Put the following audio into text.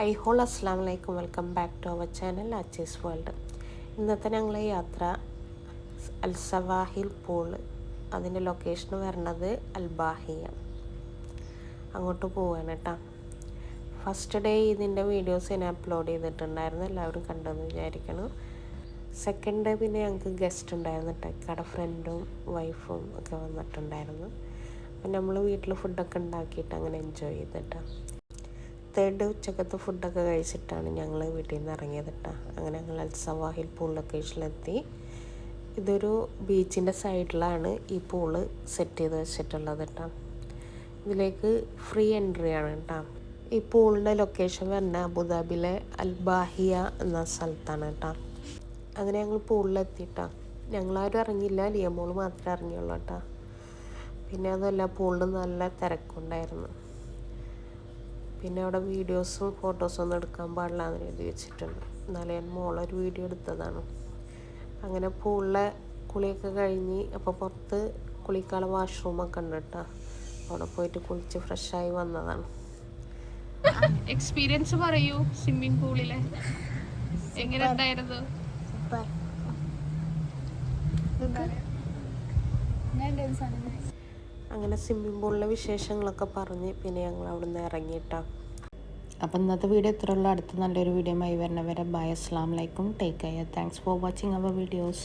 I ഹോൾ അസ്സാം വലൈക്കും, welcome back to our channel Achees world. ഇന്നത്തെ ഞങ്ങളെ യാത്ര അൽ സവാഹിൽ പൂൾ, അതിൻ്റെ ലൊക്കേഷൻ വരുന്നത് അൽബാഹിയ. അങ്ങോട്ട് പോവാണ് കേട്ടോ. ഫസ്റ്റ് ഡേ ഇതിൻ്റെ വീഡിയോസ് ഞാൻ അപ്ലോഡ് ചെയ്തിട്ടുണ്ടായിരുന്നു, എല്ലാവരും കണ്ടെന്ന് വിചാരിക്കണം. സെക്കൻഡ് ഡേ പിന്നെ ഞങ്ങൾക്ക് ഗസ്റ്റ് ഉണ്ടായിരുന്നു കേട്ടോ, കട ഫ്രണ്ടും വൈഫും ഒക്കെ വന്നിട്ടുണ്ടായിരുന്നു. അപ്പം നമ്മൾ വീട്ടിൽ ഫുഡൊക്കെ ഉണ്ടാക്കിയിട്ട് അങ്ങനെ എൻജോയ് ചെയ്തിട്ടാ. തേർഡ് ഉച്ചക്കത്തെ ഫുഡൊക്കെ കഴിച്ചിട്ടാണ് ഞങ്ങൾ വീട്ടിൽ നിന്ന് ഇറങ്ങിയത് കേട്ടോ. അങ്ങനെ ഞങ്ങൾ അൽ സവാഹിൽ പൂൾ ലൊക്കേഷനിലെത്തി. ഇതൊരു ബീച്ചിൻ്റെ സൈഡിലാണ് ഈ പൂള് സെറ്റ് ചെയ്ത് വെച്ചിട്ടുള്ളത് കേട്ടോ. ഇതിലേക്ക് ഫ്രീ എൻട്രി ആണ് കേട്ടോ. ഈ പൂളിൻ്റെ ലൊക്കേഷൻ വരുന്നത് അബുദാബിയിലെ അൽബാഹിയ എന്ന സ്ഥലത്താണ് കേട്ടോ. അങ്ങനെ ഞങ്ങൾ പൂളിലെത്തിയിട്ടാ. ഞങ്ങളാരും ഇറങ്ങിയില്ല, ലിയമോൾ മാത്രമേ ഇറങ്ങിയുള്ളൂ കേട്ടോ. പിന്നെ അതല്ല, പൂളിൽ നല്ല തിരക്കുണ്ടായിരുന്നു. പിന്നെ അവിടെ വീഡിയോസും ഫോട്ടോസും ഒന്നും എടുക്കാൻ പാടില്ല എന്ന് എഴുതി വെച്ചിട്ടുണ്ട്. എന്നാലും ഞാൻ മോളൊരു വീഡിയോ എടുത്തതാണ്. അങ്ങനെ പൂളിലെ കുളിയൊക്കെ കഴിഞ്ഞ് അപ്പോൾ പുറത്ത് കുളിക്കാനുള്ള വാഷ്റൂമൊക്കെ ഉണ്ട് കേട്ടോ. അവിടെ പോയിട്ട് കുളിച്ച് ഫ്രഷായി വന്നതാണ്. എക്സ്പീരിയൻസ് പറയൂ, സ്വിമ്മിംഗ് പൂളിലെ എങ്ങനെ ഉണ്ടായിരുന്നു? അങ്ങനെ സ്വിമ്മിംഗ് പൂളിലെ വിശേഷങ്ങളൊക്കെ പറഞ്ഞ് പിന്നെ ഞങ്ങൾ അവിടെ നിന്ന് ഇറങ്ങിയിട്ടാ. അപ്പം ഇന്നത്തെ വീഡിയോ ഇത്രയുള്ളൂ. അടുത്ത നല്ലൊരു വീഡിയോ ആയി വരുന്നവരെ ബൈ, അസ്സലാമു അലൈക്കും, take care, thanks for watching our videos.